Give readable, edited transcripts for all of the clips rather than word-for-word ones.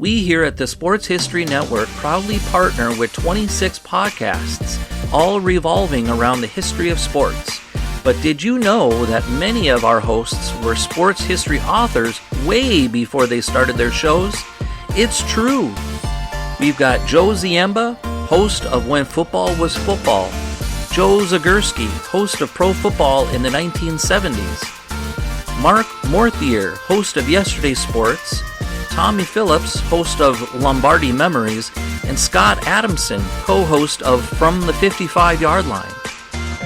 We here at the Sports History Network proudly partner with 26 podcasts, all revolving around the history of sports. But did you know that many of our hosts were sports history authors way before they started their shows? It's true. We've got Joe Ziemba, host of When Football Was Football, Joe Zagurski, host of Pro Football in the 1970s, Mark Morthier, host of Yesterday's Sports, Tommy Phillips, host of Lombardi Memories, and Scott Adamson, co-host of From the 55-Yard Line.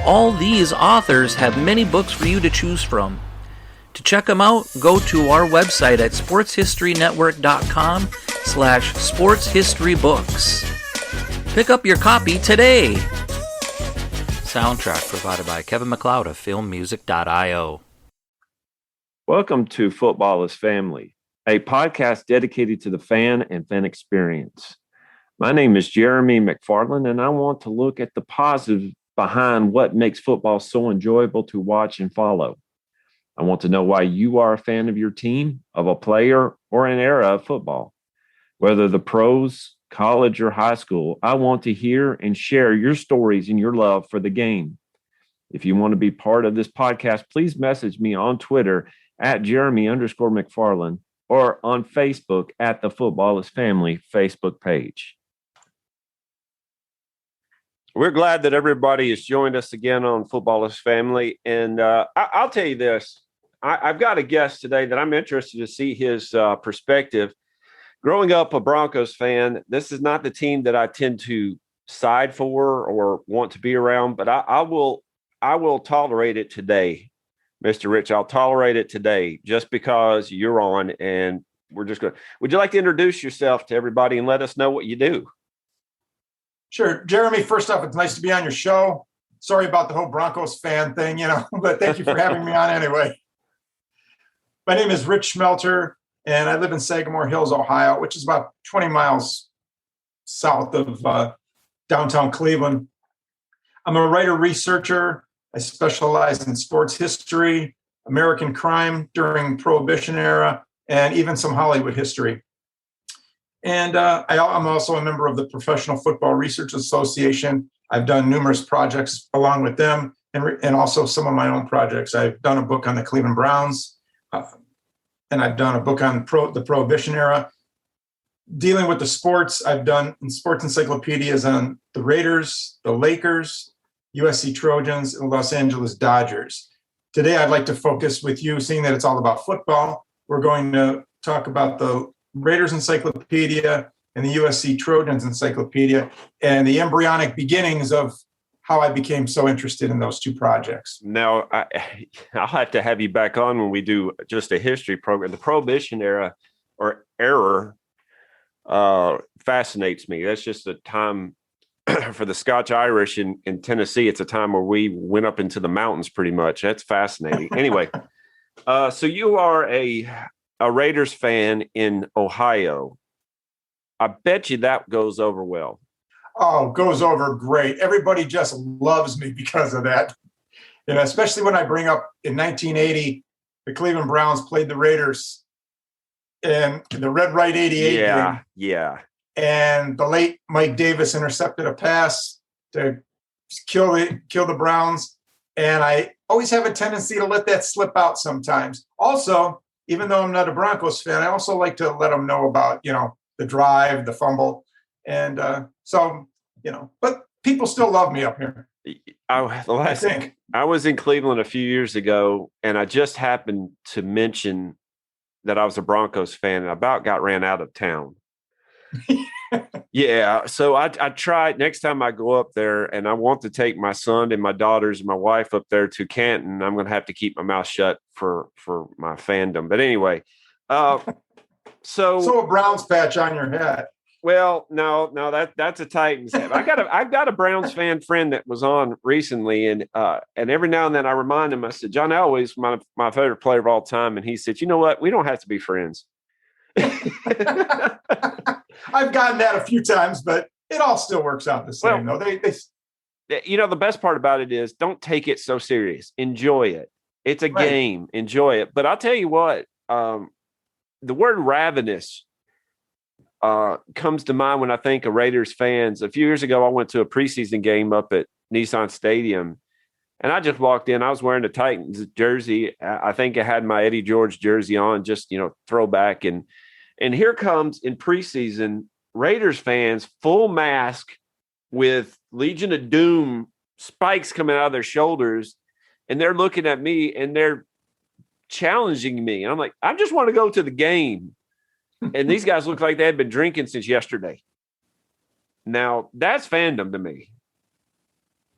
All these authors have many books for you to choose from. To check them out, go to our website at sportshistorynetwork.com/sportshistorybooks. Pick up your copy today. Soundtrack provided by Kevin MacLeod of filmmusic.io. Welcome to Football is Family, a podcast dedicated to the fan and fan experience. My name is Jeremy McFarland, and I want to look at the positive behind what makes football so enjoyable to watch and follow. I want to know why you are a fan of your team, of a player, or an era of football. Whether the pros, college, or high school, I want to hear and share your stories and your love for the game. If you want to be part of this podcast, please message me on Twitter at Jeremy_McFarland or on Facebook at the Football is Family Facebook page. We're glad that everybody has joined us again on Football is Family. And I'll tell you this, I've got a guest today that I'm interested to see his perspective. Growing up a Broncos fan, this is not the team that I tend to side for or want to be around, but I will tolerate it today. Mr. Rich, I'll tolerate it today just because you're on, and we're just going to. Would you like to introduce yourself to everybody and let us know what you do? Sure. Jeremy, first off, it's nice to be on your show. Sorry about the whole Broncos fan thing, but thank you for having me on anyway. My name is Rich Shmelter, and I live in Sagamore Hills, Ohio, which is about 20 miles south of downtown Cleveland. I'm a writer-researcher. I specialize in sports history, American crime during Prohibition era, and even some Hollywood history. And I'm also a member of the Professional Football Research Association. I've done numerous projects along with them and also some of my own projects. I've done a book on the Cleveland Browns, and I've done a book on the Prohibition era. Dealing with the sports, I've done sports encyclopedias on the Raiders, the Lakers, USC Trojans, and Los Angeles Dodgers. Today, I'd like to focus with you, seeing that it's all about football. We're going to talk about the Raiders Encyclopedia and the USC Trojans Encyclopedia and the embryonic beginnings of how I became so interested in those two projects. Now, I'll have to have you back on when we do just a history program. The Prohibition era or error fascinates me. That's just a time for the Scotch Irish in Tennessee. It's a time where we went up into the mountains pretty much. That's fascinating. Anyway, so you are a Raiders fan in Ohio. I bet you that goes over well. Oh, goes over great. Everybody just loves me because of that. Especially when I bring up in 1980, the Cleveland Browns played the Raiders in the Red Right 88 game. Yeah. And the late Mike Davis intercepted a pass to kill the Browns. And I always have a tendency to let that slip out sometimes. Also, even though I'm not a Broncos fan, I also like to let them know about, the drive, the fumble. And but people still love me up here. I was in Cleveland a few years ago, and I just happened to mention that I was a Broncos fan and about got ran out of town. Yeah. So I tried next time I go up there, and I want to take my son and my daughters and my wife up there to Canton. I'm going to have to keep my mouth shut for my fandom. But anyway, so a Browns patch on your head. Well, no, that's a Titans hat. I've got a Browns fan friend that was on recently, and every now and then I remind him. I said, John Elway's my favorite player of all time, and he said, you know what? We don't have to be friends. I've gotten that a few times, but it all still works out the same. Though the best part about it is don't take it so serious. Enjoy it. It's a game. Enjoy it. But I'll tell you what, the word ravenous comes to mind when I think of Raiders fans. A few years ago, I went to a preseason game up at Nissan Stadium, and I just walked in. I was wearing the Titans jersey. I think I had my Eddie George jersey on, just, throwback. And here comes in preseason, Raiders fans, full mask with Legion of Doom spikes coming out of their shoulders. And they're looking at me and they're challenging me. And I'm like, I just want to go to the game. And these guys look like they had been drinking since yesterday. Now, that's fandom to me.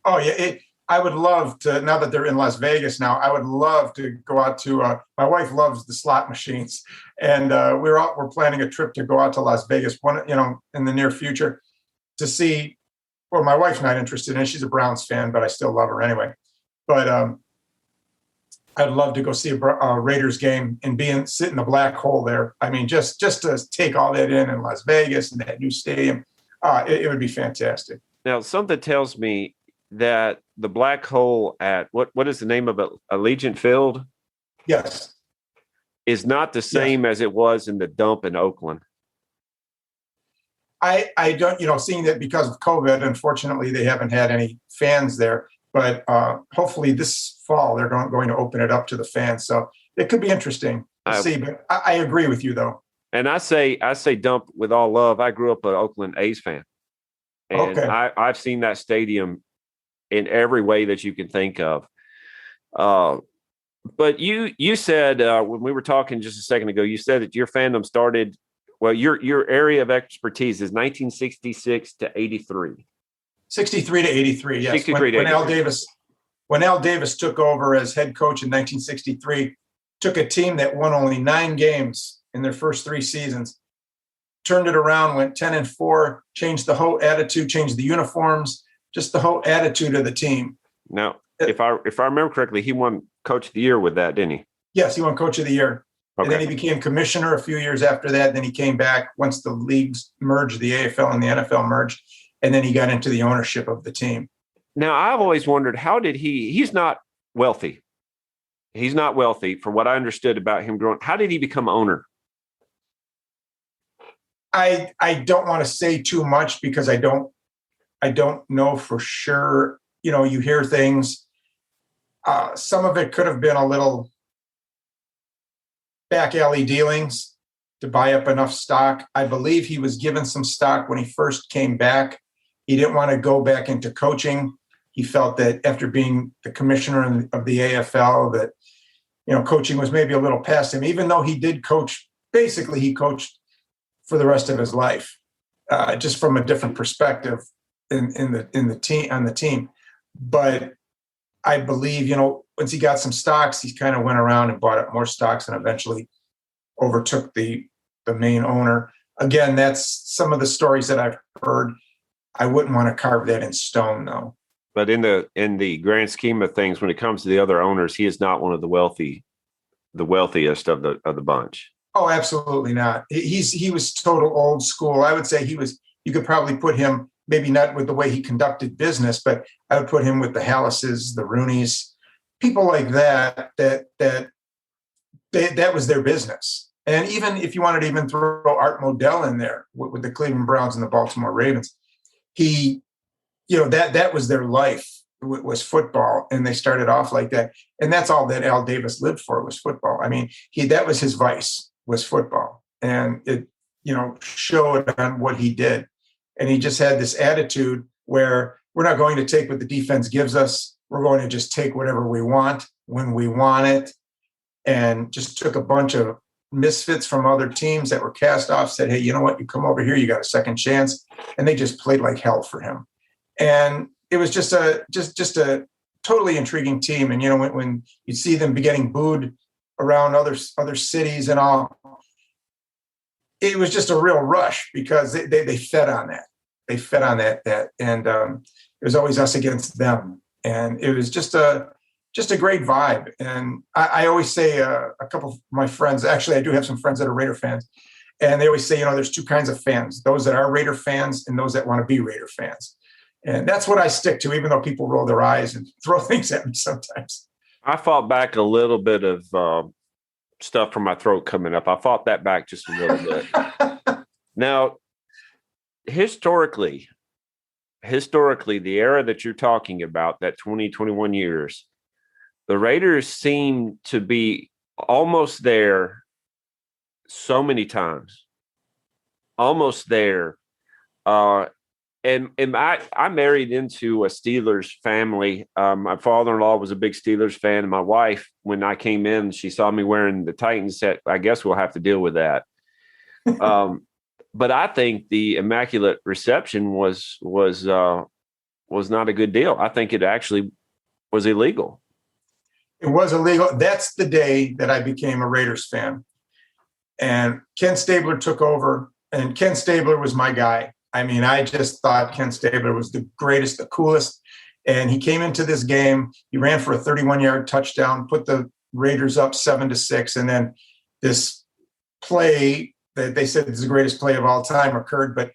Oh, yeah. I would love to, now that they're in Las Vegas now, I would love to go out to, my wife loves the slot machines. And we're planning a trip to go out to Las Vegas, in the near future to see, well, my wife's not interested in it. She's a Browns fan, but I still love her anyway. But I'd love to go see a Raiders game and sit in the black hole there. I mean, just to take all that in Las Vegas and that new stadium, it would be fantastic. Now, something tells me that the black hole at what is the name of it? Allegiant Field? Yes. Is not the same as it was in the dump in Oakland. I don't, seeing that because of COVID, unfortunately, they haven't had any fans there. But hopefully this fall, they're going to open it up to the fans. So it could be interesting to see. But I agree with you, though. And I say dump with all love. I grew up an Oakland A's fan. And okay. I've seen that stadium in every way that you can think of. But you said when we were talking just a second ago, you said that your fandom started, well, your area of expertise is 1966 to 83. 63 to 83, yes. 63 to 83. When Al Davis took over as head coach in 1963, took a team that won only 9 games in their first 3 seasons, turned it around, went 10-4, changed the whole attitude, changed the uniforms, just the whole attitude of the team. Now, if I remember correctly, he won Coach of the Year with that, didn't he? Yes, he won Coach of the Year. Okay. And then he became commissioner a few years after that. Then he came back once the leagues merged, the AFL and the NFL merged, and then he got into the ownership of the team. Now, I've always wondered, how did he's not wealthy. He's not wealthy, from what I understood about him growing. How did he become owner? I don't want to say too much because I don't know for sure. You hear things. Some of it could have been a little back alley dealings to buy up enough stock. I believe he was given some stock when he first came back. He didn't want to go back into coaching. He felt that after being the commissioner of the AFL, that coaching was maybe a little past him. Even though he did coach, basically he coached for the rest of his life, just from a different perspective in the team. But I believe once he got some stocks, he kind of went around and bought up more stocks and eventually overtook the main owner. Again, that's some of the stories that I've heard. I wouldn't want to carve that in stone, though. But in the grand scheme of things, when it comes to the other owners, he is not one of the wealthiest of the bunch. Oh, absolutely not. He was total old school. I would say you could probably put him, maybe not with the way he conducted business, but I would put him with the Hallises, the Rooneys, people like that was their business. And even if you wanted to even throw Art Modell in there with the Cleveland Browns and the Baltimore Ravens, that was their life, was football. And they started off like that. And that's all that Al Davis lived for, was football. I mean, that was his vice, was football. And it, showed on what he did. And he just had this attitude where we're not going to take what the defense gives us. We're going to just take whatever we want when we want it. And just took a bunch of misfits from other teams that were cast off, said, hey, you know what? You come over here, you got a second chance. And they just played like hell for him. And it was just a totally intriguing team. And, when you see them getting booed around other cities and all, it was just a real rush because they fed on that. They fed on that. And it was always us against them. And it was just a great vibe. And I always say a couple of my friends, actually, I do have some friends that are Raider fans. And they always say, there's 2 kinds of fans, those that are Raider fans and those that want to be Raider fans. And that's what I stick to, even though people roll their eyes and throw things at me sometimes. I fought back a little bit of stuff from my throat coming up. I fought that back just a little bit. Now, historically, the era that you're talking about, that 2021 years, the Raiders seem to be almost there so many times, almost there. And I married into a Steelers family. My father-in-law was a big Steelers fan, and my wife, when I came in, she saw me wearing the Titans set. I guess we'll have to deal with that. But I think the Immaculate Reception was not a good deal. I think it actually was illegal. It was illegal. That's the day that I became a Raiders fan. And Ken Stabler took over, and Ken Stabler was my guy. I mean, I just thought Ken Stabler was the greatest, the coolest. And he came into this game. He ran for a 31-yard touchdown, put the Raiders up 7-6. And then this play that they said is the greatest play of all time occurred. But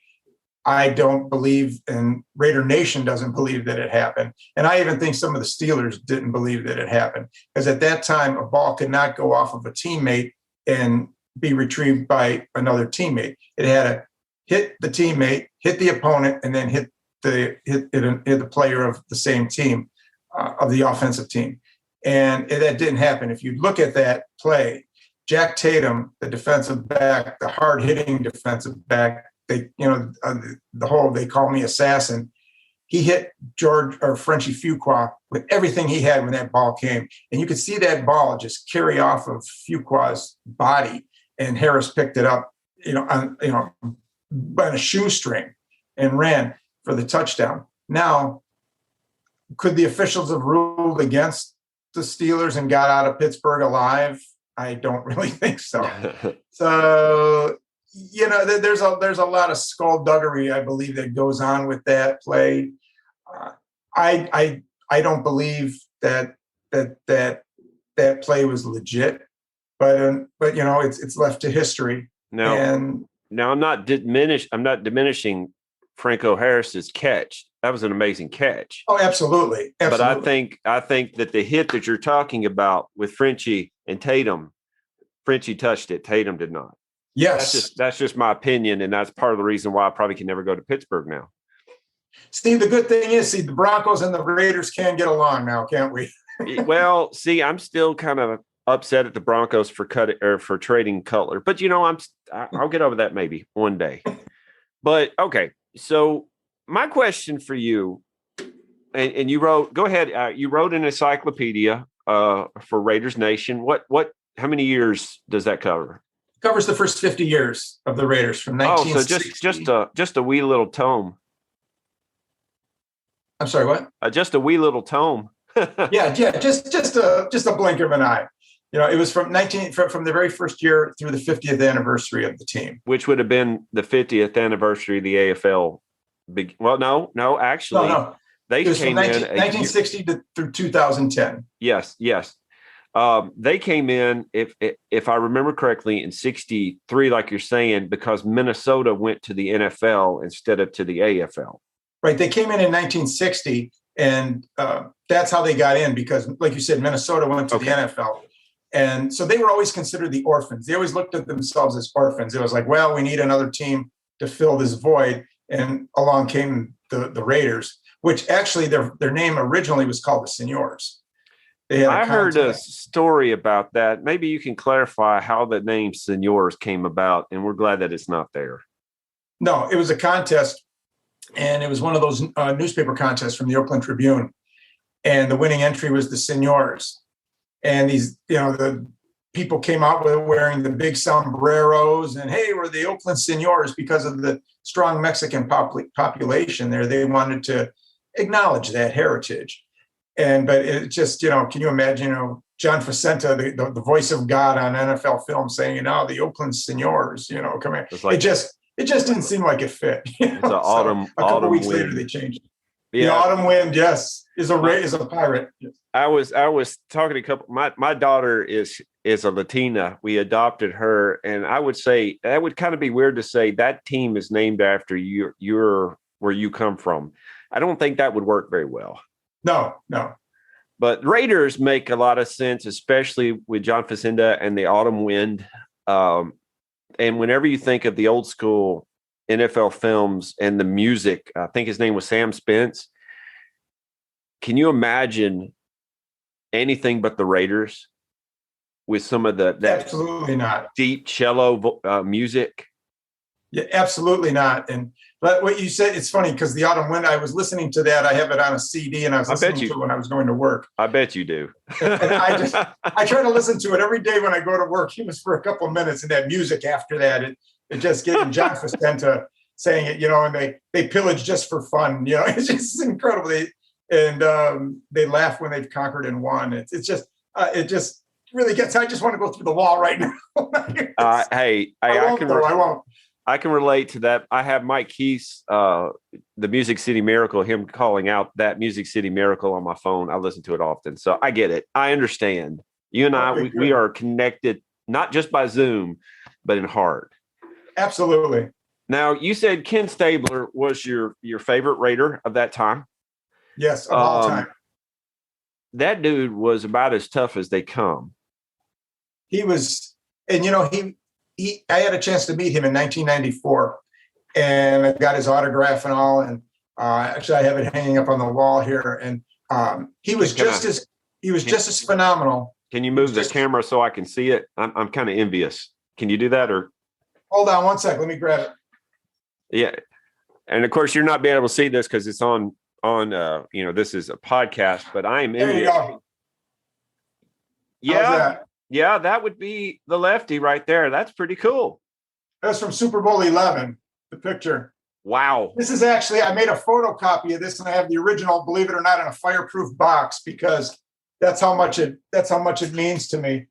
I don't believe, and Raider Nation doesn't believe that it happened. And I even think some of the Steelers didn't believe that it happened. Because at that time, a ball could not go off of a teammate and be retrieved by another teammate. It had to hit the teammate, hit the opponent, and then hit the player of the same team, of the offensive team. And that didn't happen. If you look at that play, Jack Tatum, the defensive back, the hard-hitting defensive back, they call me assassin. He hit Frenchie Fuqua with everything he had when that ball came. And you could see that ball just carry off of Fuqua's body. And Harris picked it up, on a shoestring and ran for the touchdown. Now, could the officials have ruled against the Steelers and got out of Pittsburgh alive? I don't really think so. So, there's a lot of skullduggery, I believe, that goes on with that play. I don't believe that play was legit, but it's left to history. Now I'm not diminishing Franco Harris's catch. That was an amazing catch. Oh, absolutely. But I think that the hit that you're talking about with Frenchie and Tatum, Frenchie touched it. Tatum did not. Yes. That's just my opinion, and that's part of the reason why I probably can never go to Pittsburgh now. Steve, the good thing is, the Broncos and the Raiders can get along now, can't we? Well, I'm still kind of upset at the Broncos for trading Cutler, but I'll get over that maybe one day. But okay, so my question for you, and you wrote, go ahead. You wrote an encyclopedia for Raiders Nation. How many years does that cover? Covers the first 50 years of the Raiders from 1960. So just a wee little tome. I'm sorry, what? Just a wee little tome. yeah, just a blink of an eye. It was from the very first year through the 50th anniversary of the team, which would have been the 50th anniversary of the AFL. No, actually, they came from 1960 through 2010. Yes. They came in, if I remember correctly, in 63, like you're saying, because Minnesota went to the NFL instead of to the AFL. Right. They came in 1960, and that's how they got in because, like you said, Minnesota went to the NFL. And so they were always considered the orphans. They always looked at themselves as orphans. It was like, well, we need another team to fill this void. And along came the Raiders, which actually their name originally was called the Seniors. I heard a story about that. Maybe you can clarify how the name Seniors came about, and we're glad that it's not there. No, it was a contest, and it was one of those newspaper contests from the Oakland Tribune, and the winning entry was the Seniors. And these, the people came out with wearing the big sombreros, and hey, we're the Oakland Seniors because of the strong Mexican population there. They wanted to acknowledge that heritage. But it just, can you imagine, John Facenta, the voice of God on NFL film saying, the Oakland Seniors, come here. It just didn't seem like it fit. It's an autumn. A couple weeks wind. later, they changed it. Yeah. The autumn wind, yes, is a pirate. Yes. I was talking to a couple. My daughter is a Latina. We adopted her, and I would say that would kind of be weird to say that team is named after your where you come from. I don't think that would work very well. No. But Raiders make a lot of sense, especially with John Facenda and the autumn wind. And whenever you think of the old school NFL films and the music. I think his name was Sam Spence. Can you imagine anything but the Raiders with some of that Absolutely not. deep cello music? Yeah, absolutely not. But what you said, it's funny because the Autumn Wind, I was listening to that. I have it on a CD and I was listening to it when I was going to work. I bet you do. And I try to listen to it every day when I go to work, even for a couple of minutes, and that music after that, it just getting John Facenta saying it, and they pillage just for fun. It's just incredible. They laugh when they've conquered and won. It just really gets, I just want to go through the wall right now. I won't. I can relate to that. I have Mike Keith's, the Music City Miracle, him calling out that Music City Miracle on my phone. I listen to it often. So I get it. I understand. You and we are connected, not just by Zoom, but in heart. Absolutely. Now, you said Ken Stabler was your favorite Raider of that time. Yes, of all time. That dude was about as tough as they come. He was, and I had a chance to meet him in 1994, and I got his autograph and all. And actually, I have it hanging up on the wall here. And he was just as phenomenal. Can you move the camera so I can see it? I'm kind of envious. Can you do that? Or hold on one sec. Let me grab it. Yeah, and of course, you're not being able to see this because it's on. This is a podcast, but I am envious. There you go. Yeah. Yeah, that would be the lefty right there. That's pretty cool. That's from Super Bowl 11, the picture. Wow. This is actually, I made a photocopy of this and I have the original, believe it or not, in a fireproof box because that's how much it means to me.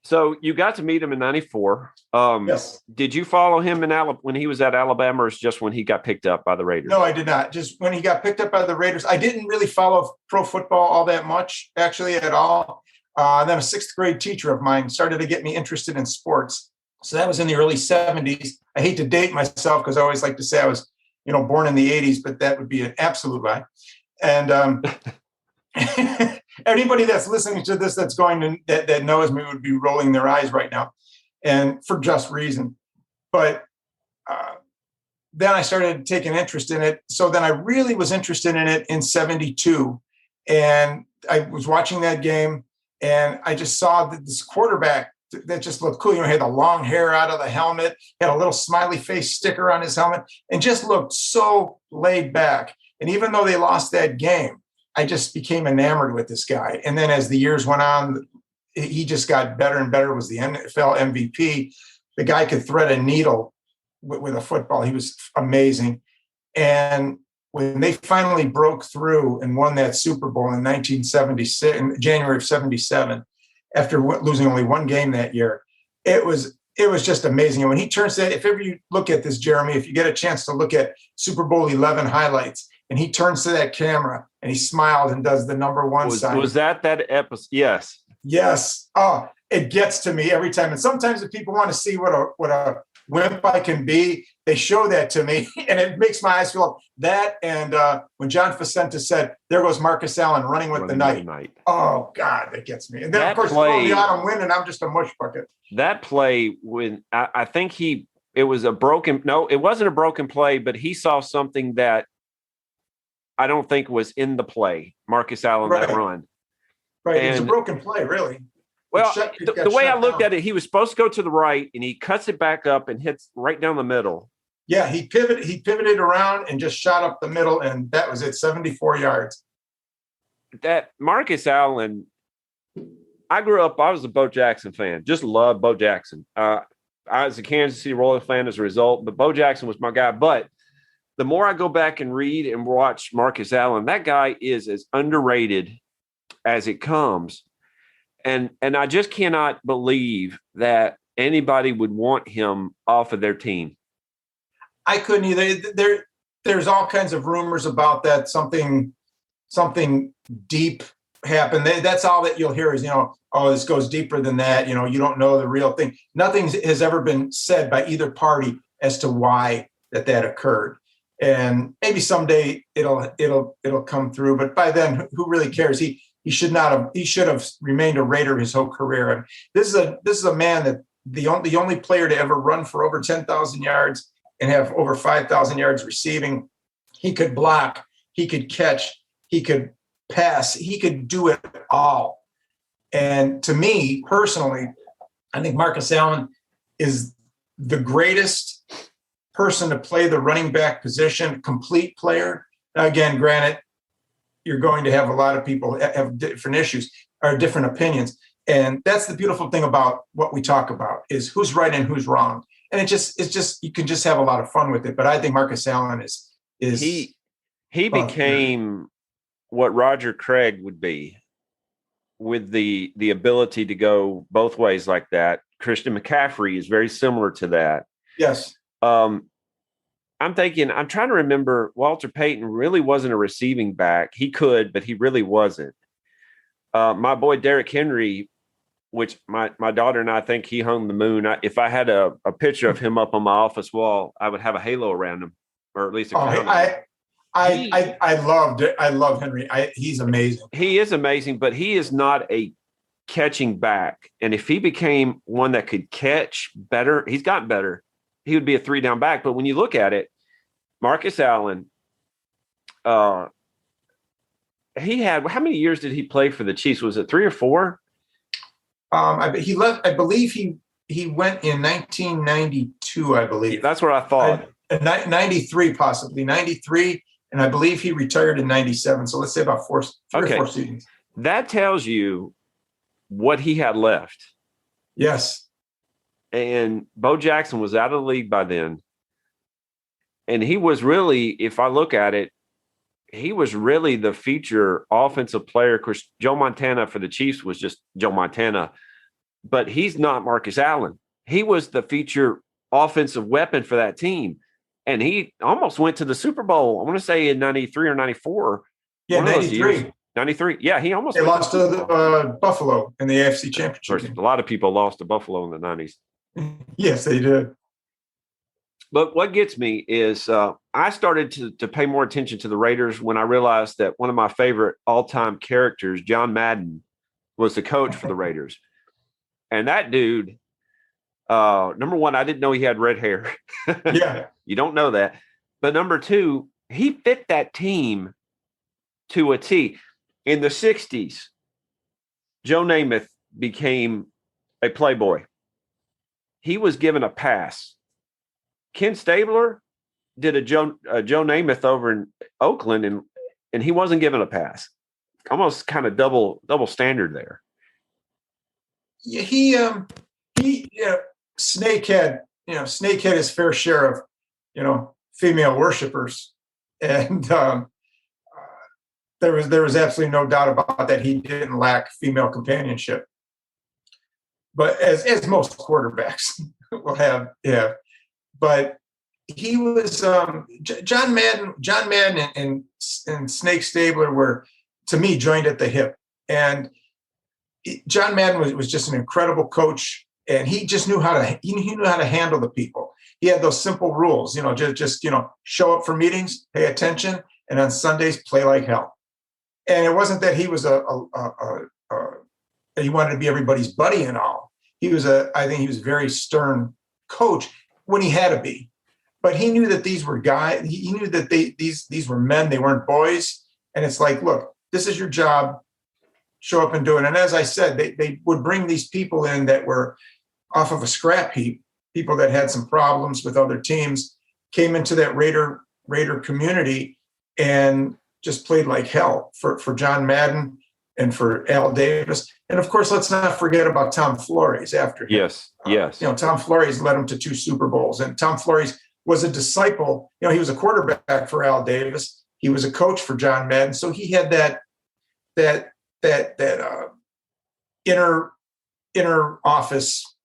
So you got to meet him in 94. Yes. Did you follow him when he was at Alabama, or just when he got picked up by the Raiders? No, I did not. Just when he got picked up by the Raiders. I didn't really follow pro football all that much, actually, at all. Then a sixth grade teacher of mine started to get me interested in sports. So that was in the early 70s. I hate to date myself because I always like to say I was, born in the 80s, but that would be an absolute lie. And anybody that's listening to this that's that knows me would be rolling their eyes right now, and for just reason. But then I started taking interest in it. So then I really was interested in it in 72. And I was watching that game. And I just saw that this quarterback that just looked cool. He had the long hair out of the helmet, had a little smiley face sticker on his helmet, and just looked so laid back. And even though they lost that game, I just became enamored with this guy. And then as the years went on, he just got better and better. Was the NFL MVP. The guy could thread a needle with a football. He was amazing. And when they finally broke through and won that Super Bowl in 1976, in January of 77, after losing only one game that year, it was just amazing. And when he turns that, if ever you look at this, Jeremy, if you get a chance to look at Super Bowl 11 highlights, and he turns to that camera and he smiled and does the number one sign. Was that episode? Yes. Yes. Oh, it gets to me every time. And sometimes if people want to see what a wimp I can be, they show that to me, and it makes my eyes fill up. That and when John Facenta said, "There goes Marcus Allen running with the night." Oh God, that gets me. And then of course, the Autumn Wind, and I'm just a mush bucket. That play, when I think it was a broken. No, it wasn't a broken play, but he saw something that I don't think was in the play. Marcus Allen, that run. Right, it was a broken play, really. Well, the way I looked at it, he was supposed to go to the right, and he cuts it back up and hits right down the middle. Yeah, he pivoted around and just shot up the middle, and that was it, 74 yards. That Marcus Allen, I was a Bo Jackson fan, just loved Bo Jackson. I was a Kansas City Royals fan as a result, but Bo Jackson was my guy. But the more I go back and read and watch Marcus Allen, that guy is as underrated as it comes. And I just cannot believe that anybody would want him off of their team. I couldn't either. There's all kinds of rumors about that. Something deep happened. That's all that you'll hear is, this goes deeper than that. You don't know the real thing. Nothing has ever been said by either party as to why that occurred. And maybe someday it'll come through. But by then, who really cares? He should have remained a Raider his whole career. And this is a man that the only player to ever run for over 10,000 yards and have over 5,000 yards receiving. He could block, he could catch, he could pass, he could do it all. And to me personally, I think Marcus Allen is the greatest person to play the running back position, complete player. Now, again, granted, you're going to have a lot of people have different issues or different opinions. And that's the beautiful thing about what we talk about is who's right and who's wrong. And it's just, you can just have a lot of fun with it. But I think Marcus Allen is he became what Roger Craig would be with the ability to go both ways like that. Christian McCaffrey is very similar to that. Yes. I'm trying to remember, Walter Payton really wasn't a receiving back. He could, but he really wasn't. My boy Derrick Henry, which my daughter and I think he hung the moon. If I had a picture of him up on my office wall, I would have a halo around him, or at least a crown. I loved it. I love Henry. He's amazing. He is amazing, but he is not a catching back. And if he became one that could catch better, he's gotten better. He would be a 3-down back. But when you look at it, Marcus Allen, he had, how many years did he play for the Chiefs? Was it 3 or 4? He left. I believe he went in 1992. I believe that's what I thought. 93, possibly 93, and I believe he retired in 97. So let's say about 3 or 4 seasons. That tells you what he had left. Yes. And Bo Jackson was out of the league by then. And he was really, if I look at it, he was really the feature offensive player. Of course, Joe Montana for the Chiefs was just Joe Montana, but he's not Marcus Allen. He was the feature offensive weapon for that team. And he almost went to the Super Bowl. I want to say in 93 or 94. Yeah, 93. 93. Yeah, he almost. They lost to Buffalo in the AFC Championship. Of course, a lot of people lost to Buffalo in the 90s. Yes, they did. But what gets me is I started to pay more attention to the Raiders when I realized that one of my favorite all-time characters, John Madden, was the coach for the Raiders. And that dude, number one, I didn't know he had red hair. Yeah. You don't know that. But number two, he fit that team to a T. In the 60s, Joe Namath became a playboy. He was given a pass. Ken Stabler did a Joe Namath over in Oakland, and he wasn't given a pass. Almost kind of double standard there. Yeah, Snake had his fair share of, female worshipers, and there was absolutely no doubt about that. He didn't lack female companionship, but as most quarterbacks will have, yeah. But he was John Madden and Snake Stabler were, to me, joined at the hip. And John Madden was just an incredible coach, and he just knew how to handle the people. He had those simple rules, just show up for meetings, pay attention, and on Sundays play like hell. And it wasn't that he was he wanted to be everybody's buddy and all. I think he was a very stern coach when he had to be, but he knew that these were guys. He knew that these were men. They weren't boys. And it's like, look, this is your job. Show up and do it. And as I said, they would bring these people in that were off of a scrap heap, people that had some problems with other teams, came into that Raider community and just played like hell for John Madden and for Al Davis. And of course, let's not forget about Tom Flores after him. Yes. Tom Flores led him to 2 Super Bowls, and Tom Flores was a disciple. He was a quarterback for Al Davis. He was a coach for John Madden. So he had that inner office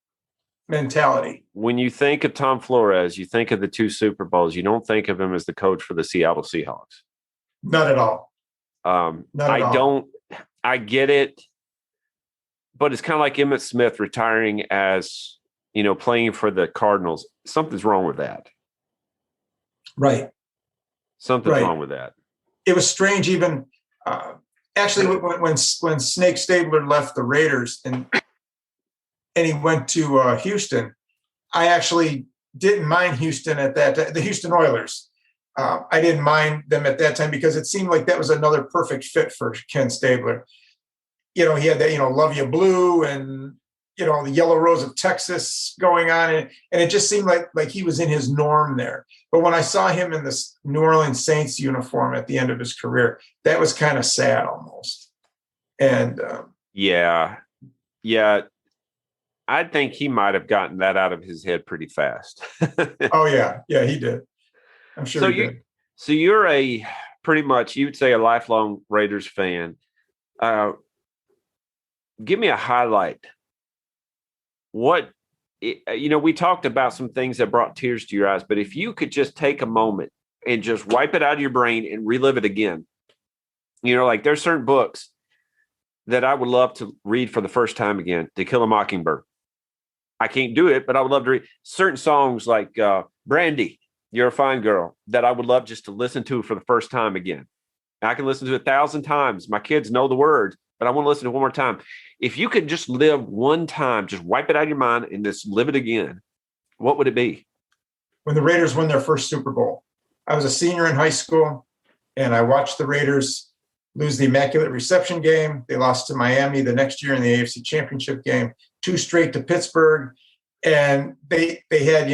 mentality. When you think of Tom Flores, you think of the 2 Super Bowls. You don't think of him as the coach for the Seattle Seahawks. Not at all. I get it, but it's kind of like Emmitt Smith retiring as, playing for the Cardinals. Something's wrong with that. Right. Something's wrong with that. It was strange, even actually when Snake Stabler left the Raiders, and and he went to Houston. I actually didn't mind Houston at that time, the Houston Oilers. I didn't mind them at that time because it seemed like that was another perfect fit for Ken Stabler. He had that, Love You Blue and, the Yellow Rose of Texas going on. And it just seemed like he was in his norm there. But when I saw him in this New Orleans Saints uniform at the end of his career, that was kind of sad almost. And yeah. I think he might have gotten that out of his head pretty fast. Oh, yeah. Yeah, he did. I'm sure he did. So you're pretty much, you would say, a lifelong Raiders fan. Give me a highlight. We talked about some things that brought tears to your eyes, but if you could just take a moment and just wipe it out of your brain and relive it again, like there's certain books that I would love to read for the first time again, To Kill a Mockingbird. I can't do it, but I would love to read certain songs like Brandy, You're a Fine Girl, that I would love just to listen to for the first time again. I can listen to it 1,000 times. My kids know the words, but I want to listen to it one more time. If you could just live one time, just wipe it out of your mind and just live it again, what would it be? When the Raiders won their first Super Bowl. I was a senior in high school, and I watched the Raiders lose the Immaculate Reception game. They lost to Miami the next year in the AFC Championship game, 2 straight to Pittsburgh. And they had,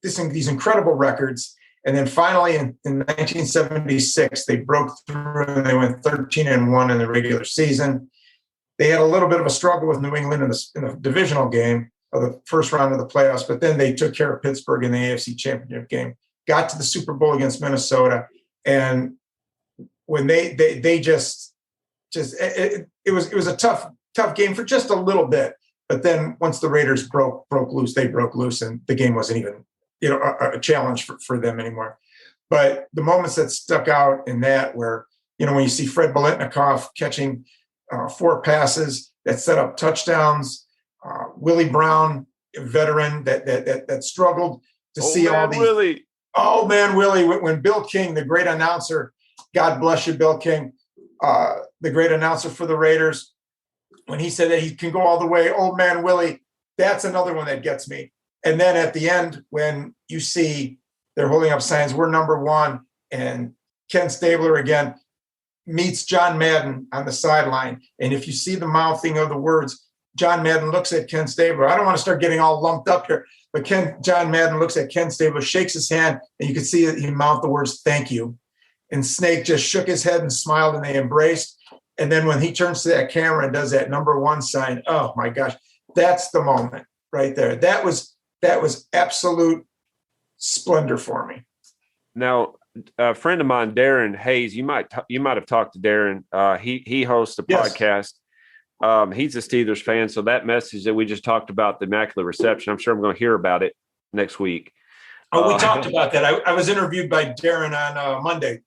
these incredible records. And then finally in 1976, they broke through and they went 13-1 in the regular season. They had a little bit of a struggle with New England in the divisional game of the first round of the playoffs, but then they took care of Pittsburgh in the AFC Championship game, got to the Super Bowl against Minnesota. And when they just it was a tough game for just a little bit. But then once the Raiders broke loose, they broke loose, and the game wasn't even a challenge for them anymore. But the moments that stuck out in that were, when you see Fred Biletnikoff catching 4 passes that set up touchdowns, Willie Brown, a veteran that struggled to see all these. Willie. Oh man, Willie! When Bill King, the great announcer, God bless you, Bill King, the great announcer for the Raiders, when he said that he can go all the way, old man Willie, that's another one that gets me. And then at the end, when you see they're holding up signs, we're number 1, and Ken Stabler again meets John Madden on the sideline. And if you see the mouthing of the words, John Madden looks at Ken Stabler. I don't want to start getting all lumped up here, but John Madden looks at Ken Stabler, shakes his hand, and you can see that he mouthed the words, "Thank you." And Snake just shook his head and smiled, and they embraced. And then when he turns to that camera and does that number 1 sign, oh my gosh, that's the moment right there. That was absolute splendor for me. Now, a friend of mine, Darren Hayes, you might have talked to Darren. He hosts a podcast. He's a Steelers fan, so that message that we just talked about, the Immaculate Reception, I'm sure I'm going to hear about it next week. Oh, we talked about that. I was interviewed by Darren on Monday.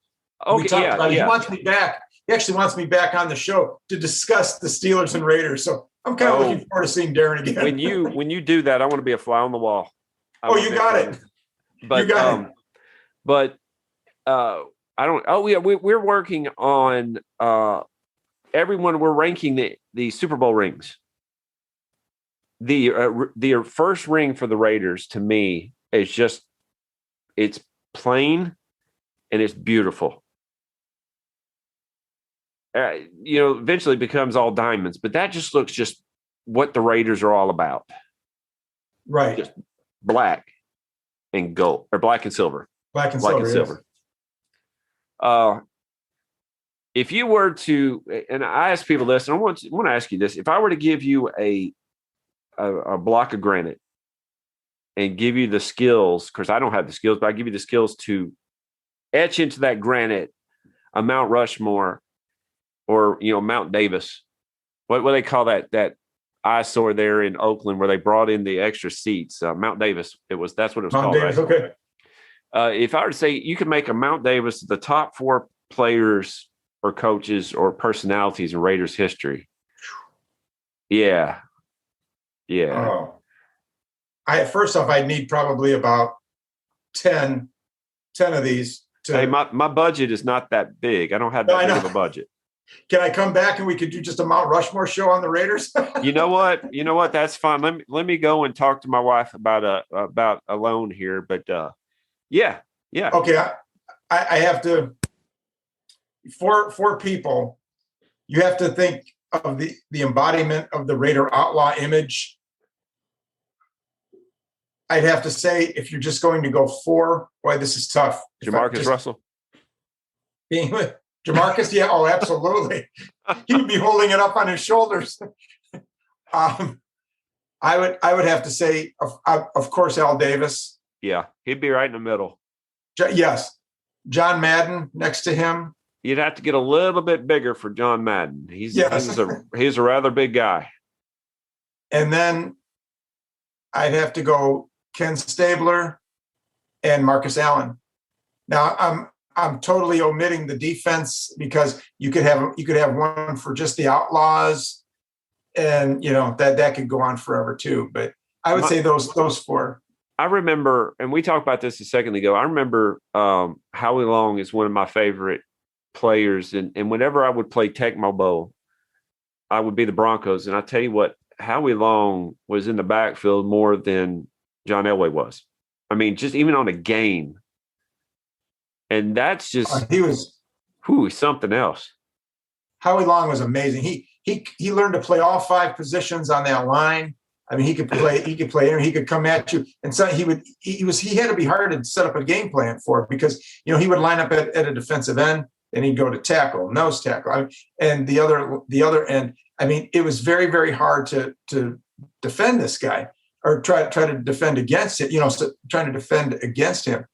Okay, we talked about it. He wants me back. He actually wants me back on the show to discuss the Steelers and Raiders. So I'm kind of looking forward to seeing Darren again. When you do that, I want to be a fly on the wall. You got it. But I don't. Oh yeah, we're working on everyone. We're ranking the Super Bowl rings. The first ring for the Raiders to me is just, it's plain and it's beautiful. Eventually it becomes all diamonds, but that just looks just what the Raiders are all about. Right. Just black and gold, or black and silver. Black and silver. Yes. If you were to, and I ask people this, and I want to ask you this: if I were to give you a block of granite and give you the skills, because I don't have the skills, but I give you the skills to etch into that granite a Mount Rushmore or Mount Davis, what they call that eyesore there in Oakland where they brought in the extra seats, Mount Davis. That's what it was Mount called. Davis, right? Okay. If I were to say you could make a Mount Davis the top 4 players or coaches or personalities in Raiders history. Yeah. Oh. First off, I'd need probably about 10 of these. Hey, my budget is not that big. I don't have that big of a budget. Can I come back and we could do just a Mount Rushmore show on the Raiders? You know what? That's fine. Let me go and talk to my wife about a loan here. But yeah. Okay, I have to. For people, you have to think of the embodiment of the Raider outlaw image. I'd have to say, if you're just going to go for, boy, this is tough. Jamarcus Russell. Being with Jamarcus, yeah, oh, absolutely. He would be holding it up on his shoulders. I would have to say, of course, Al Davis. Yeah, he'd be right in the middle. Yes, John Madden next to him. You'd have to get a little bit bigger for John Madden. He's a rather big guy. And then I'd have to go Ken Stabler and Marcus Allen. Now I'm totally omitting the defense because you could have one for just the Outlaws, and that could go on forever too. But I would say those four. I remember, and we talked about this a second ago. I remember Howie Long is one of my favorite players, and whenever I would play Tecmo Bowl, I would be the Broncos, and I tell you what, Howie Long was in the backfield more than John Elway was. I mean, just even on a game. And that's just he was something else. Howie Long was amazing. He learned to play all five positions on that line. I mean, he could play, he could come at you. And so he had to be hard to set up a game plan for, because he would line up at a defensive end, and he'd go to tackle, nose tackle. And the other end, I mean, it was very, very hard to defend this guy, or try to defend against it, trying to defend against him.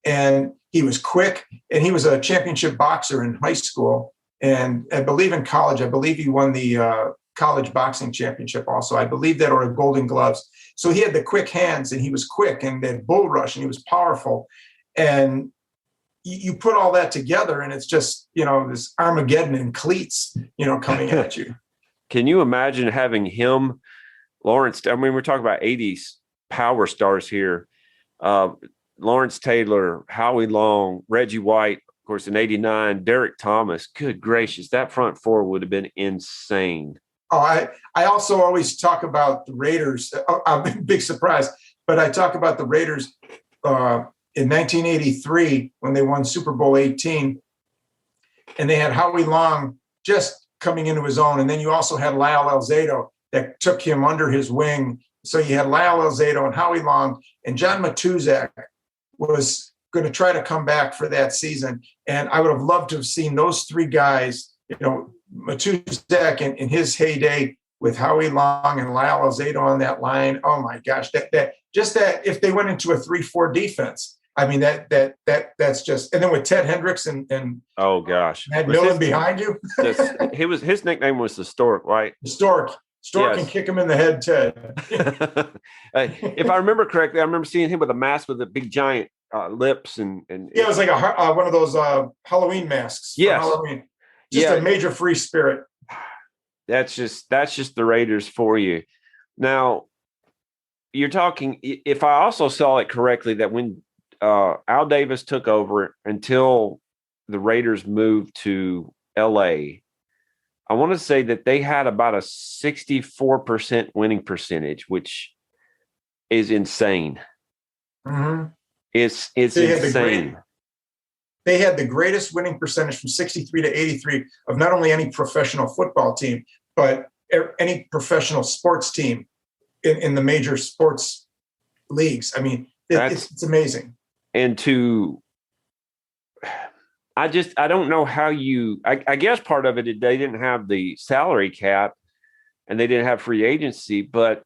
And he was quick, and he was a championship boxer in high school. And I believe in college, he won the college boxing championship also. I believe that, or Golden Gloves. So he had the quick hands, and he was quick, and that bull rush, and he was powerful. And you put all that together, and it's just, this Armageddon in cleats, coming at you. Can you imagine having him, Lawrence? I mean, we're talking about 80s power stars here. Lawrence Taylor, Howie Long, Reggie White, of course, in 89, Derek Thomas. Good gracious, that front four would have been insane. Oh, I also always talk about the Raiders. Big surprise, but I talk about the Raiders in 1983 when they won Super Bowl 18, and they had Howie Long just coming into his own, and then you also had Lyle Alzado that took him under his wing. So you had Lyle Alzado and Howie Long, and John Matuzak was going to try to come back for that season. And I would have loved to have seen those three guys, Matuzak in his heyday with Howie Long and Lyle Alzado on that line. Oh my gosh, that if they went into a 3-4 defense, I mean, that's just, and then with Ted Hendricks and oh gosh, Matt Millen behind you. His nickname was the Stork, right? The Stork. Stork can kick him in the head, Ted. If I remember correctly, I remember seeing him with a mask with a big giant lips and yeah, it was like one of those Halloween masks. Yes, Halloween. Just a major free spirit. That's just the Raiders for you. Now, you're talking. If I also saw it correctly, that when Al Davis took over until the Raiders moved to L.A., I want to say that they had about a 64% winning percentage, which is insane. Mm-hmm. It's insane. They had the greatest winning percentage from 63 to 83 of not only any professional football team, but any professional sports team in the major sports leagues. I mean, it's amazing. And I don't know how I guess part of it, they didn't have the salary cap and they didn't have free agency, but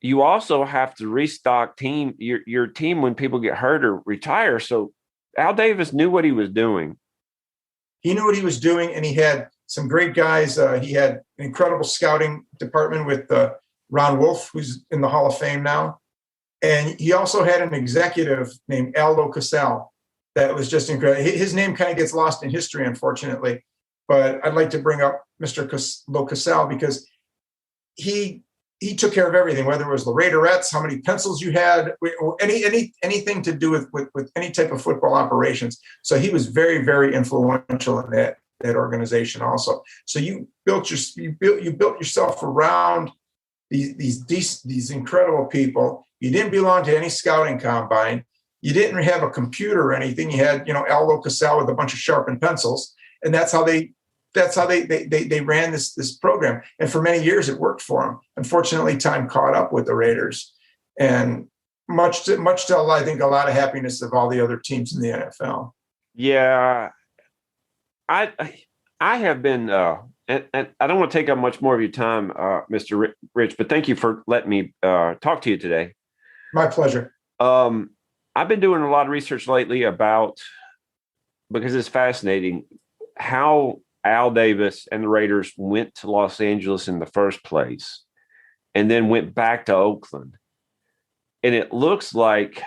you also have to restock your team when people get hurt or retire. So Al Davis knew what he was doing. He knew what he was doing, and he had some great guys. He had an incredible scouting department with Ron Wolf, who's in the Hall of Fame now. And he also had an executive named Al Locasell that was just incredible. His name kind of gets lost in history, unfortunately. But I'd like to bring up Mr. Locasell because he took care of everything, whether it was the Raiderettes, how many pencils you had, or anything to do with any type of football operations. So he was very, very influential in that that organization also. So you built yourself around these incredible people. You didn't belong to any scouting combine. You didn't have a computer or anything. You had, Al Locasal with a bunch of sharpened pencils, and that's how they ran this program. And for many years, it worked for them. Unfortunately, time caught up with the Raiders, and much to I think a lot of happiness of all the other teams in the NFL. Yeah, I have been, and I don't want to take up much more of your time, Mr. Rich, but thank you for letting me talk to you today. My pleasure. I've been doing a lot of research lately because it's fascinating how Al Davis and the Raiders went to Los Angeles in the first place and then went back to Oakland. And it looks like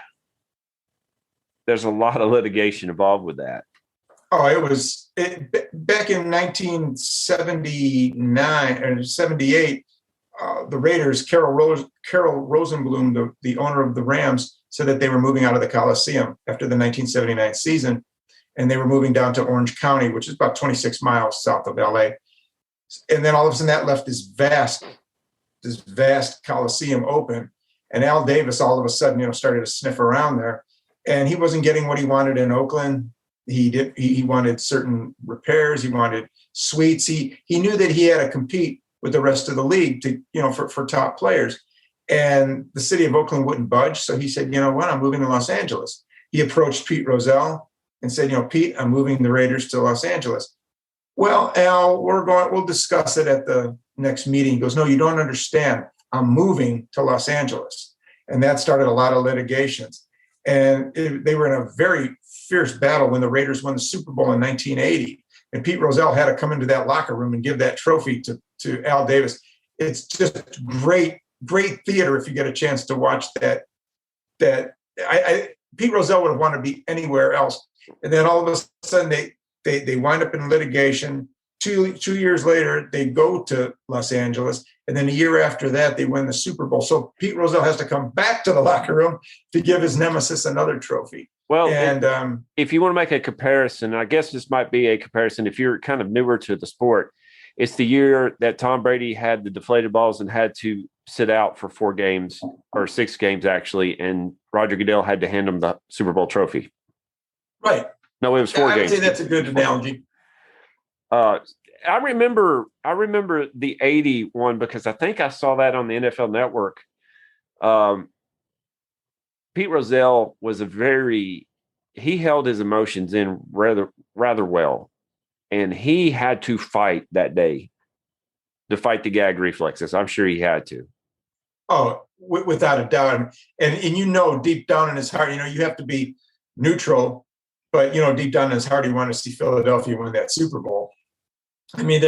there's a lot of litigation involved with that. Oh, back in 1979 or 78, the Raiders, Carol Rosenblum, the owner of the Rams, said that they were moving out of the Coliseum after the 1979 season, and they were moving down to Orange County, which is about 26 miles south of LA. And then all of a sudden that left this vast Coliseum open. And Al Davis all of a sudden, started to sniff around there, and he wasn't getting what he wanted in Oakland. He wanted certain repairs. He wanted suites. He knew that he had to compete with the rest of the league for top players. And the city of Oakland wouldn't budge. So he said, what, I'm moving to Los Angeles. He approached Pete Rozelle and said, Pete, I'm moving the Raiders to Los Angeles. Well, Al, we'll discuss it at the next meeting. He goes, no, you don't understand. I'm moving to Los Angeles. And that started a lot of litigations. And they were in a very fierce battle when the Raiders won the Super Bowl in 1980. And Pete Rozelle had to come into that locker room and give that trophy to Al Davis. It's just great theater if you get a chance to watch that. Pete Rozelle would have wanted to be anywhere else. And then all of a sudden they wind up in litigation. Two years later, they go to Los Angeles. And then a year after that, they win the Super Bowl. So Pete Rozelle has to come back to the locker room to give his nemesis another trophy. Well, and if you want to make a comparison, I guess this might be a comparison if you're kind of newer to the sport. It's the year that Tom Brady had the deflated balls and had to sit out for 4 games or 6 games, actually. And Roger Goodell had to hand him the Super Bowl trophy. Right. No, it was 4 games. I would say that's a good analogy. I remember the 80 one because I think I saw that on the NFL Network. Pete Rozelle was he held his emotions in rather well, and he had to fight that day to fight the gag reflexes. I'm sure he had to. Oh, without a doubt. And deep down in his heart, you have to be neutral, but deep down in his heart, he wanted to see Philadelphia win that Super Bowl. I mean,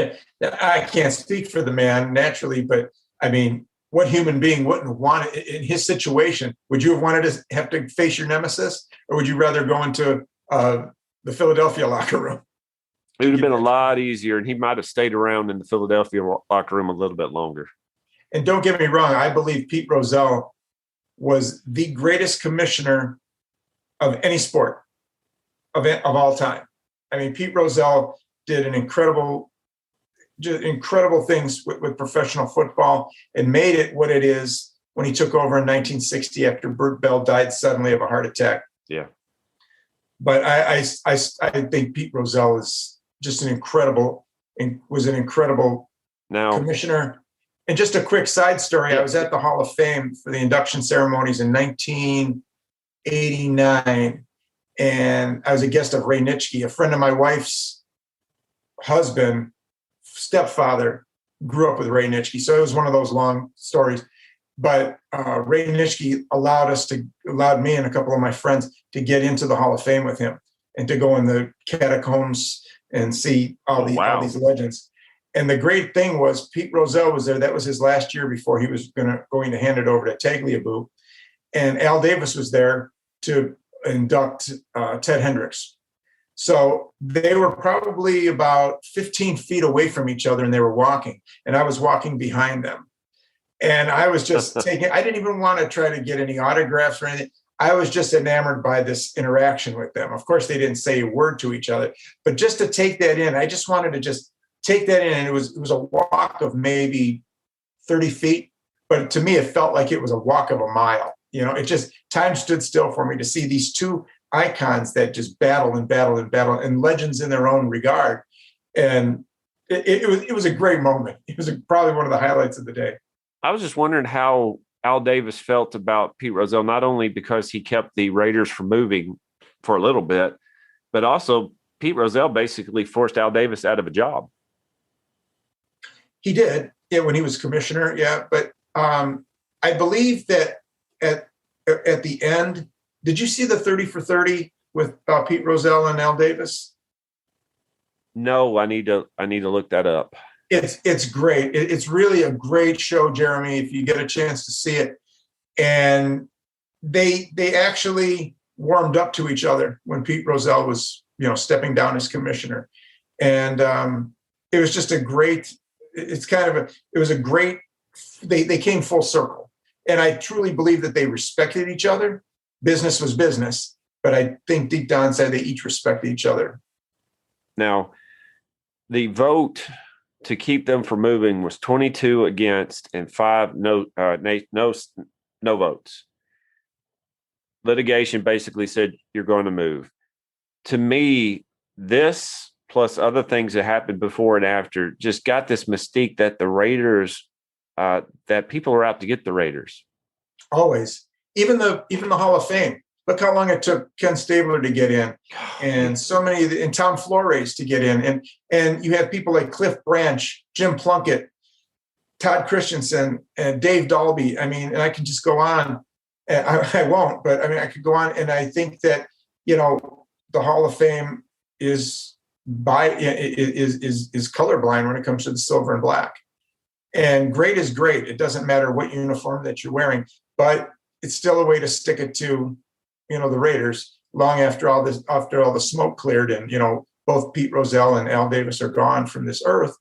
I can't speak for the man naturally, but I mean, what human being wouldn't want it in his situation? Would you have wanted to have to face your nemesis, or would you rather go into the Philadelphia locker room? It would have been a lot easier, and he might have stayed around in the Philadelphia locker room a little bit longer. And don't get me wrong, I believe Pete Rozelle was the greatest commissioner of any sport of all time. I mean, Pete Rozelle did incredible things with professional football and made it what it is when he took over in 1960 after Bert Bell died suddenly of a heart attack. Yeah. But I think Pete Rozelle is just an incredible commissioner. And just a quick side story, I was at the Hall of Fame for the induction ceremonies in 1989, and I was a guest of Ray Nitschke, a friend of my wife's husband, stepfather, grew up with Ray Nitschke. So it was one of those long stories. But Ray Nitschke allowed me and a couple of my friends to get into the Hall of Fame with him and to go in the catacombs and see all these legends. And the great thing was Pete Rozelle was there. That was his last year before he was going to hand it over to Tagliabue. And Al Davis was there to induct Ted Hendricks. So they were probably about 15 feet away from each other, and they were walking. And I was walking behind them. And I was just I didn't even want to try to get any autographs or anything. I was just enamored by this interaction with them. Of course, they didn't say a word to each other, but just to take that in, I just wanted to just take that in. And it was a walk of maybe 30 feet, but to me, it felt like it was a walk of a mile. It just, time stood still for me to see these two icons that just battle and battle and battle, and legends in their own regard. And it was a great moment. It was probably one of the highlights of the day. I was just wondering how Al Davis felt about Pete Rozelle, not only because he kept the Raiders from moving for a little bit, but also Pete Rozelle basically forced Al Davis out of a job. He did, yeah, when he was commissioner, yeah. But I believe that at the end, did you see the 30 for 30 with Pete Rozelle and Al Davis? No, I need to look that up. It's great. It's really a great show, Jeremy, if you get a chance to see it. And they actually warmed up to each other when Pete Rozelle was, stepping down as commissioner. And it was just a great, they came full circle. And I truly believe that they respected each other. Business was business, but I think deep down inside they each respected each other. Now, the vote to keep them from moving was 22 against and 5 no votes. Litigation basically said you're going to move. To me, this plus other things that happened before and after just got this mystique that the Raiders, that people are out to get the Raiders. Always, even the Hall of Fame. Look how long it took Ken Stabler to get in, and so many, and Tom Flores to get in, and you have people like Cliff Branch, Jim Plunkett, Todd Christensen, and Dave Dalby. I mean, and I can just go on. I won't, but I mean, I could go on, and I think that the Hall of Fame is colorblind when it comes to the silver and black, and great is great. It doesn't matter what uniform that you're wearing, but it's still a way to stick it to the Raiders long after all the smoke cleared and, both Pete Rozelle and Al Davis are gone from this earth.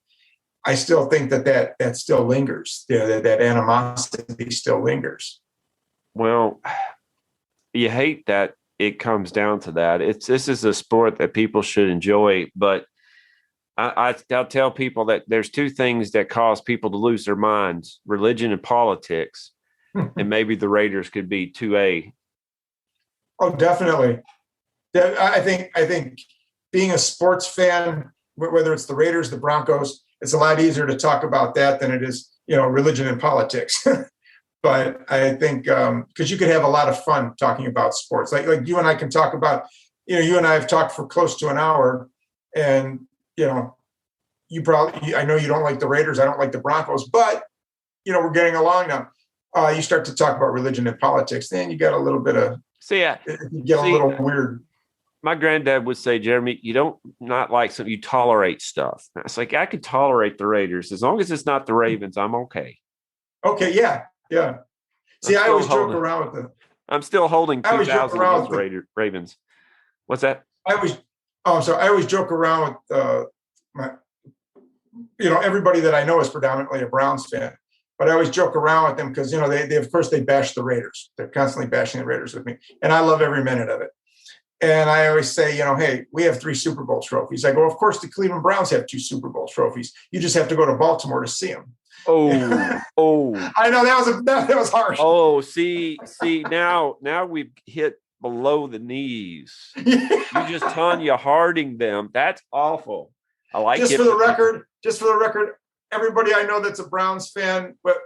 I still think that still lingers. That animosity still lingers. Well, you hate that it comes down to that. This is a sport that people should enjoy, but I'll tell people that there's two things that cause people to lose their minds: religion and politics. And maybe the Raiders could be 2A. Oh, definitely. I think being a sports fan, whether it's the Raiders, the Broncos, it's a lot easier to talk about that than it is, religion and politics. But I think because you could have a lot of fun talking about sports, like you and I can talk about, you and I have talked for close to an hour, and I know you don't like the Raiders, I don't like the Broncos, but we're getting along now. You start to talk about religion and politics, then you get a little bit of. A little weird. My granddad would say, Jeremy, you don't not like something, you tolerate stuff. It's like, I could tolerate the Raiders. As long as it's not the Ravens, I'm okay. Okay, yeah. See, I always joke around with them. I'm still holding 2,000 against the Ravens. What's that? I always joke around with everybody that I know is predominantly a Browns fan. But I always joke around with them because, they of course, they bash the Raiders. They're constantly bashing the Raiders with me. And I love every minute of it. And I always say, hey, we have 3 Super Bowl trophies. I go, of course, the Cleveland Browns have 2 Super Bowl trophies. You just have to go to Baltimore to see them. Oh. I know that was harsh. Oh, see, now we've hit below the knees. You just Tanya Harding them. That's awful. I like it. Just for the record, everybody I know that's a Browns fan, but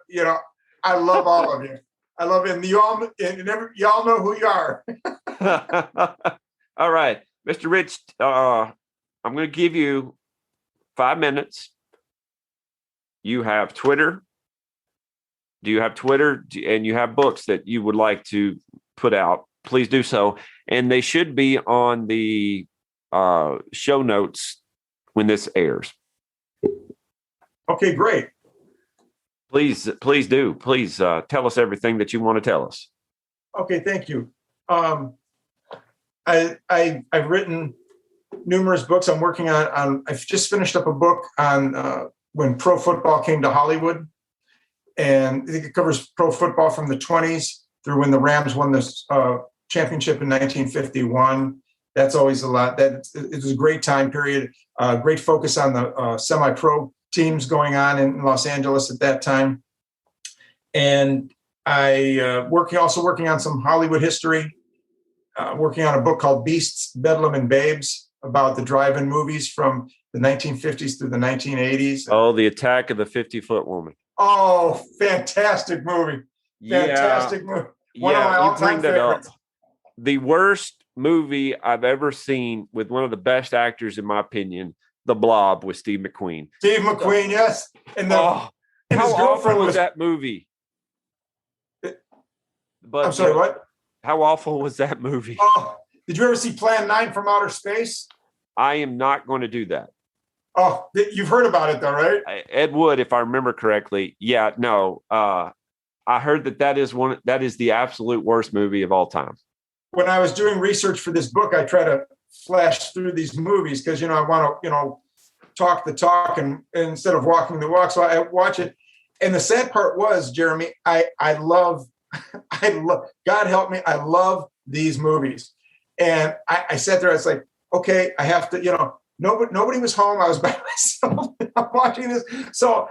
I love all of you. I love you. And y'all know who you are. All right, Mr. Rich, I'm going to give you 5 minutes. You have Twitter. Do you have Twitter? And you have books that you would like to put out? Please do so. And they should be on the show notes when this airs. Okay, great. Please do. Please tell us everything that you want to tell us. Okay, thank you. I've written numerous books. I'm working on I've just finished up a book on when pro football came to Hollywood. And I think it covers pro football from the 20s through when the Rams won this championship in 1951. That's always a lot. It was a great time period. Great focus on the semi-pro teams going on in Los Angeles at that time. And I also working on some Hollywood history, working on a book called Beasts, Bedlam, and Babes about the drive-in movies from the 1950s through the 1980s. Oh, The Attack of the 50-Foot Woman. Oh, fantastic movie. Fantastic movie. One of my all-time favorites. The worst movie I've ever seen with one of the best actors, in my opinion, The Blob, with Steve McQueen. Steve McQueen, yes. And how awful was that movie? But I'm sorry, what? How awful was that movie? Oh, did you ever see Plan 9 from Outer Space? I am not going to do that. Oh, you've heard about it though, right? Ed Wood, if I remember correctly. Yeah, no. I heard that is the absolute worst movie of all time. When I was doing research for this book, I try to flash through these movies because, I want to, talk the talk and instead of walking the walk. So I watch it. And the sad part was, Jeremy, I love, God help me, I love these movies. And I sat there, I was like, okay, I have to, nobody was home. I was by myself. I'm watching this. So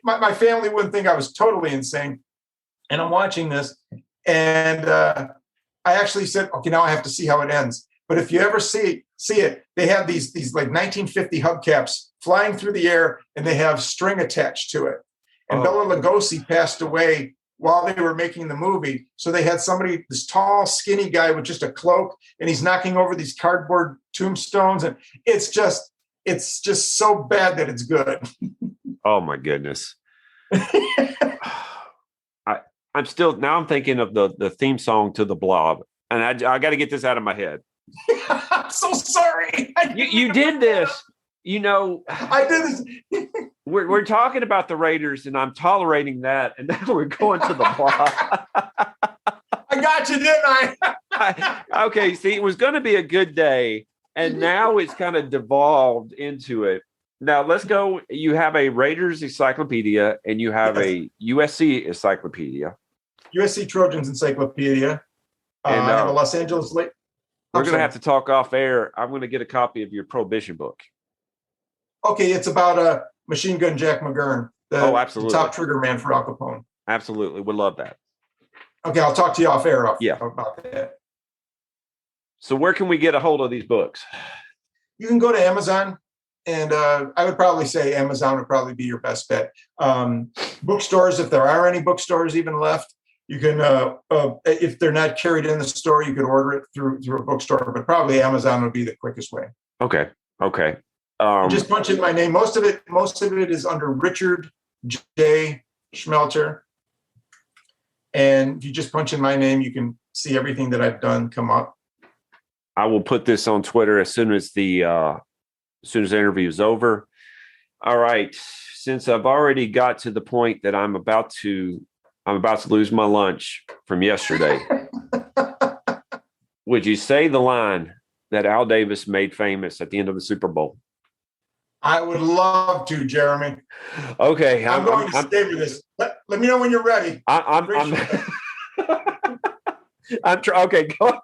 my family wouldn't think I was totally insane. And I'm watching this. And I actually said, okay, now I have to see how it ends. But if you ever see it, they have these like 1950 hubcaps flying through the air, and they have string attached to it. And Bela Lugosi passed away while they were making the movie. So they had this tall, skinny guy with just a cloak, and he's knocking over these cardboard tombstones. And it's just so bad that it's good. Oh my goodness. I'm thinking of the theme song to The Blob, and I got to get this out of my head. I'm so sorry. You did this. I did this. We're talking about the Raiders, and I'm tolerating that, and now we're going to The Blob. I got you, didn't I? Okay, see, it was going to be a good day, and now it's kind of devolved into it. Now let's go. You have a Raiders encyclopedia, and you have a USC encyclopedia. USC Trojans encyclopedia. And I have a Los Angeles. We're going to have to talk off air. I'm going to get a copy of your Prohibition book. Okay, it's about Machine Gun Jack McGurn, absolutely, the top trigger man for Al Capone. Absolutely, would love that. Okay, I'll talk to you off air about that. So where can we get a hold of these books? You can go to Amazon, and I would probably say Amazon would probably be your best bet. Bookstores, if there are any bookstores even left, you can, if they're not carried in the store, you could order it through a bookstore, but probably Amazon would be the quickest way. Okay. Just punch in my name. Most of it is under Richard J. Shmelter. And if you just punch in my name, you can see everything that I've done come up. I will put this on Twitter as soon as the interview is over. All right. Since I've already got to the point that I'm about to lose my lunch from yesterday, would you say the line that Al Davis made famous at the end of the Super Bowl? I would love to, Jeremy. Okay. I'm going to stay with this. Let me know when you're ready. Okay, go ahead.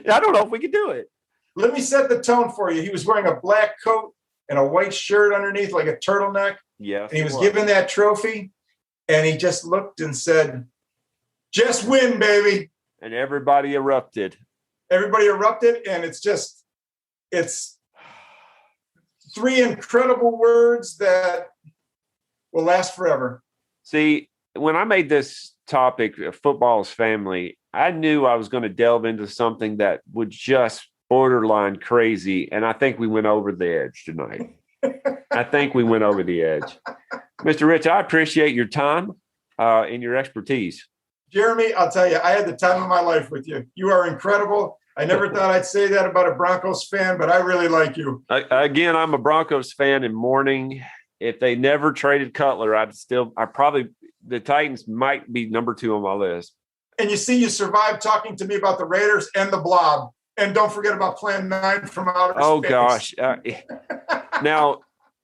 I don't know if we can do it. Let me set the tone for you. He was wearing a black coat and a white shirt underneath, like a turtleneck. Yeah. And he was given that trophy, and he just looked and said, "Just win, baby." And everybody erupted. And it's three incredible words that will last forever. See, when I made this topic, football is family, I knew I was going to delve into something that would just borderline crazy. And I think we went over the edge tonight. Mr. Rich, I appreciate your time and your expertise. Jeremy, I'll tell you, I had the time of my life with you. You are incredible. I never thought I'd say that about a Broncos fan, but I really like you. Again, I'm a Broncos fan in mourning. If they never traded Cutler, the Titans might be number 2 on my list. And you survived talking to me about the Raiders and the Blob. And don't forget about Plan 9 from outer space. Oh, gosh. Now,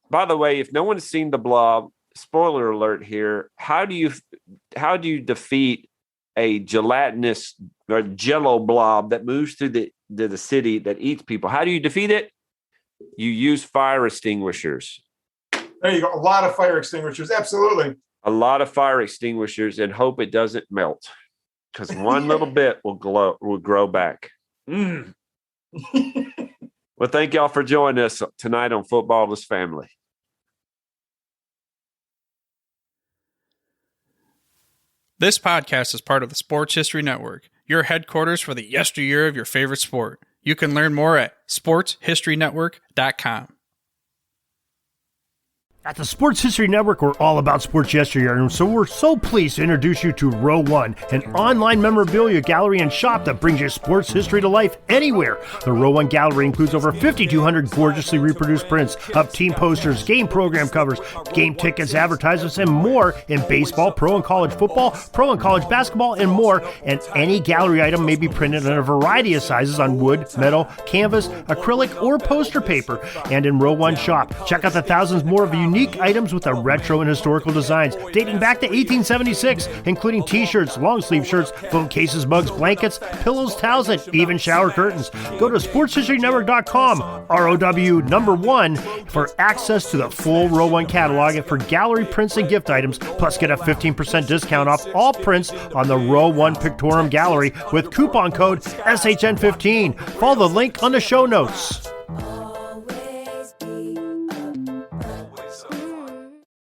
by the way, if no one's seen the Blob, spoiler alert here, how do you defeat a gelatinous or jello blob that moves through the city that eats people. How do you defeat it? You use fire extinguishers. There you go. A lot of fire extinguishers. Absolutely. A lot of fire extinguishers, and hope it doesn't melt, because one little bit will grow back. Well, thank y'all for joining us tonight on Footballers Family. This podcast is part of the Sports History Network, your headquarters for the yesteryear of your favorite sport. You can learn more at sportshistorynetwork.com. At the Sports History Network, we're all about sports yesteryear, and so we're so pleased to introduce you to Row One, an online memorabilia gallery and shop that brings your sports history to life anywhere. The Row One gallery includes over 5,200 gorgeously reproduced prints of team posters, game program covers, game tickets, advertisements, and more in baseball, pro and college football, pro and college basketball, and more. And any gallery item may be printed in a variety of sizes on wood, metal, canvas, acrylic, or poster paper. And in Row One shop, check out the thousands more of unique items with the retro and historical designs dating back to 1876, including t-shirts, long sleeve shirts, phone cases, mugs, blankets, pillows, towels, and even shower curtains. Go to sportshistorynetwork.com, ROW1, for access to the full Row One catalog and for gallery prints and gift items, plus get a 15% discount off all prints on the Row One Pictorium Gallery with coupon code SHN15. Follow the link on the show notes.